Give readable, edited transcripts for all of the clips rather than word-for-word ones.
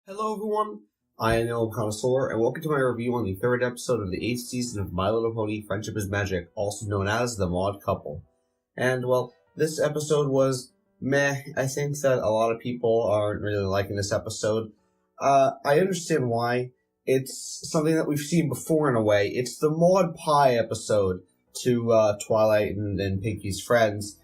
Hello everyone, I am MLP Connoisseur, and welcome to my review on the third episode of the 8th season of My Little Pony Friendship is Magic, also known as The Maud Couple. And, well, this episode was meh. I think that a lot of people aren't really liking this episode. I understand why. It's something that we've seen before in a way. It's the Maud Pie episode to Twilight and Pinkie's friends,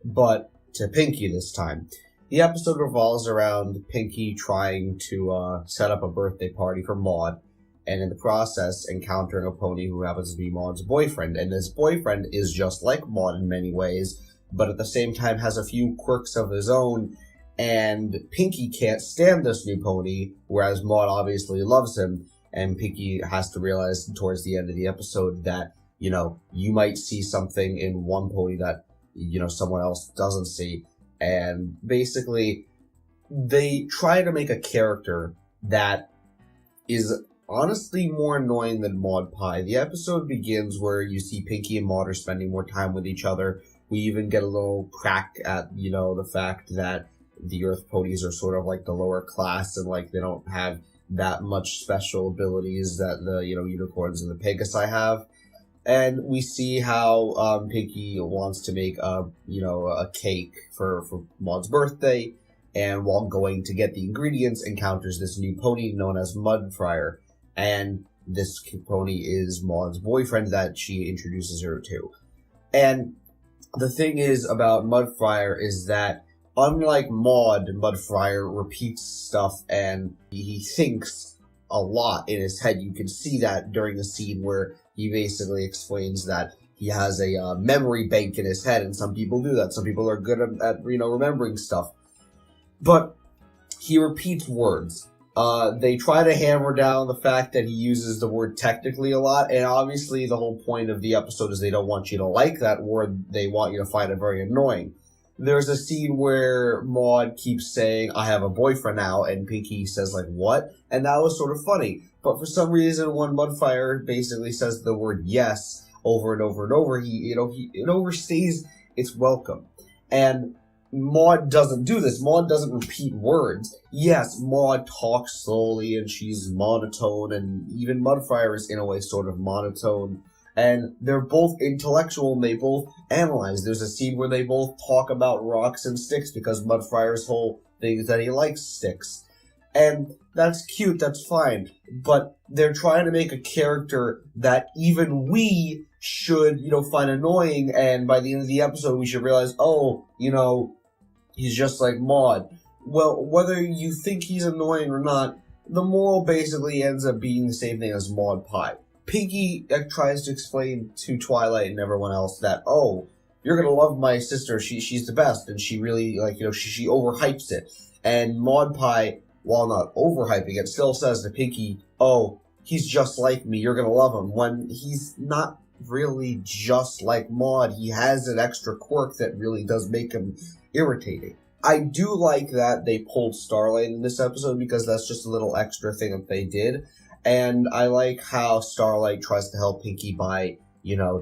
but to Pinkie this time. The episode revolves around Pinkie trying to set up a birthday party for Maud, and in the process encountering a pony who happens to be Maud's boyfriend. And this boyfriend is just like Maud in many ways, but at the same time has a few quirks of his own, and Pinkie can't stand this new pony, whereas Maud obviously loves him, and Pinkie has to realize towards the end of the episode that, you might see something in one pony that, someone else doesn't see. And basically, they try to make a character that is honestly more annoying than Maud Pie. The episode begins where you see Pinkie and Maud are spending more time with each other. We even get a little crack at, the fact that the Earth ponies are sort of like the lower class and like they don't have that much special abilities that the, unicorns and the Pegasi have. And we see how Pinkie wants to make a cake for Maud's birthday, and while going to get the ingredients, encounters this new pony known as Mudfriar, and this pony is Maud's boyfriend that she introduces her to. And the thing is about Mudfriar is that, unlike Maud, Mudfriar repeats stuff and he thinks a lot in his head. You can see that during the scene where he basically explains that he has a memory bank in his head, and some people do that. Some people are good at remembering stuff. But he repeats words. They try to hammer down the fact that he uses the word technically a lot, and obviously the whole point of the episode is they don't want you to like that word. They want you to find it very annoying. There's a scene where Maud keeps saying, "I have a boyfriend now," and Pinkie says, like, "What?" And that was sort of funny. But for some reason, when Mudfriar basically says the word yes over and over and over, it overstays its welcome. And Maud doesn't do this. Maud doesn't repeat words. Yes, Maud talks slowly and she's monotone, and even Mudfriar is in a way sort of monotone. And they're both intellectual and they both analyze. There's a scene where they both talk about rocks and sticks because Mudfriar's whole thing is that he likes sticks. And that's cute, that's fine. But they're trying to make a character that even we should, find annoying, and by the end of the episode we should realize, he's just like Maud. Well, whether you think he's annoying or not, the moral basically ends up being the same thing as Maud Pie. Pinkie tries to explain to Twilight and everyone else that, you're gonna love my sister, she's the best, and she really, she overhypes it. And Maud Pie, while not overhyping it, still says to Pinkie, he's just like me, you're gonna love him, when he's not really just like Maud. He has an extra quirk that really does make him irritating. I do like that they pulled Starlight in this episode because that's just a little extra thing that they did. And I like how Starlight tries to help Pinkie by,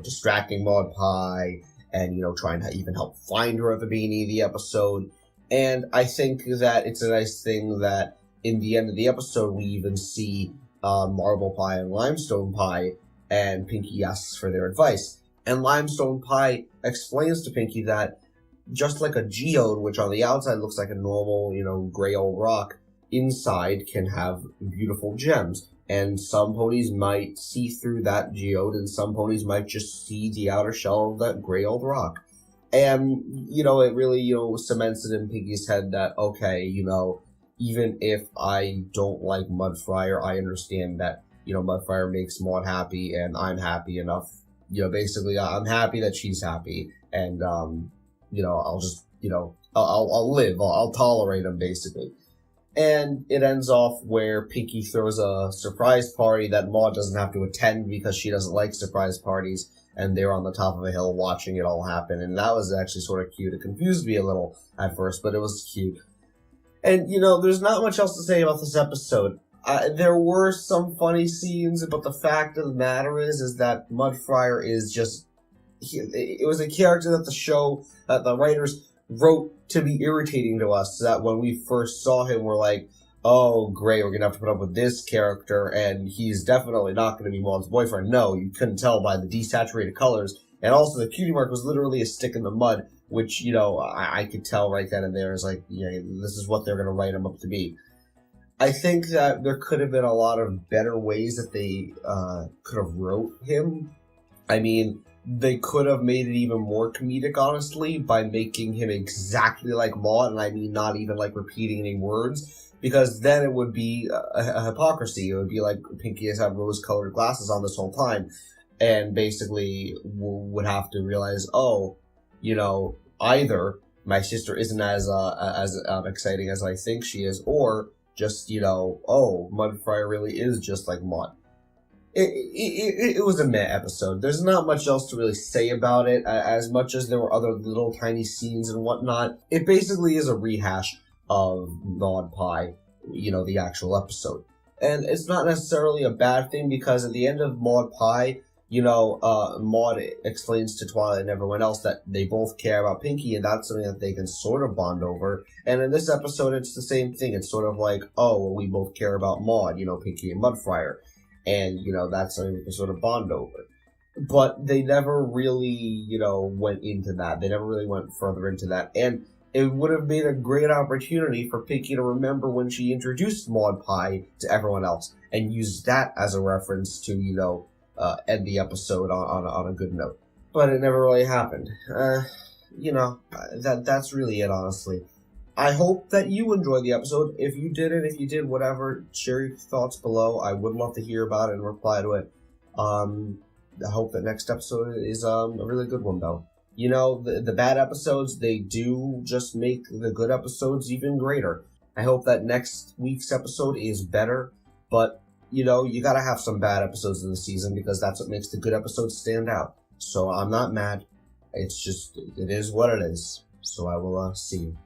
distracting Maud Pie and, trying to even help find her at the beginning of the episode. And I think that it's a nice thing that in the end of the episode we even see Marble Pie and Limestone Pie, and Pinkie asks for their advice. And Limestone Pie explains to Pinkie that just like a geode, which on the outside looks like a normal, gray old rock, inside can have beautiful gems. And some ponies might see through that geode, and some ponies might just see the outer shell of that gray old rock. And, it really, cements it in Pinkie's head that, okay, even if I don't like Mudfriar, I understand that, Mudfriar makes Maud happy, and I'm happy enough. Basically, I'm happy that she's happy, and, I'll just, I'll live, I'll tolerate him, basically. And it ends off where Pinkie throws a surprise party that Maud doesn't have to attend because she doesn't like surprise parties, and they're on the top of a hill watching it all happen, and that was actually sort of cute. It confused me a little at first, but it was cute. And, there's not much else to say about this episode. There were some funny scenes, but the fact of the matter is that Mudfriar is just... it was a character that the writers wrote to be irritating to us, so that when we first saw him, we're like, oh, great, we're gonna have to put up with this character, and he's definitely not gonna be Maud's boyfriend. No, you couldn't tell by the desaturated colors, and also the cutie mark was literally a stick in the mud, which, I could tell right then and there is like, this is what they're gonna write him up to be. I think that there could have been a lot of better ways that they could have wrote him. I mean, they could have made it even more comedic, honestly, by making him exactly like Maud, and I mean not even like repeating any words, because then it would be a hypocrisy. It would be like Pinkie has had rose-colored glasses on this whole time, and basically would have to realize, either my sister isn't as exciting as I think she is, or just, Mudfire really is just like Maud. It was a meh episode. There's not much else to really say about it, as much as there were other little tiny scenes and whatnot. It basically is a rehash of Maud Pie, the actual episode. And it's not necessarily a bad thing, because at the end of Maud Pie, Maud explains to Twilight and everyone else that they both care about Pinkie, and that's something that they can sort of bond over. And in this episode, it's the same thing. It's sort of like, we both care about Maud, Pinkie and Mudfire. And, that's something we can sort of bond over. But they never really, went into that. They never really went further into that. And it would have been a great opportunity for Pinkie to remember when she introduced Maud Pie to everyone else, and use that as a reference to, end the episode on a good note. But it never really happened. That's really it, honestly. I hope that you enjoyed the episode. If you did, whatever, share your thoughts below. I would love to hear about it and reply to it. I hope that next episode is a really good one, though. The bad episodes, they do just make the good episodes even greater. I hope that next week's episode is better, but, you gotta have some bad episodes in the season, because that's what makes the good episodes stand out. So I'm not mad. It's just, it is what it is. So I will see you.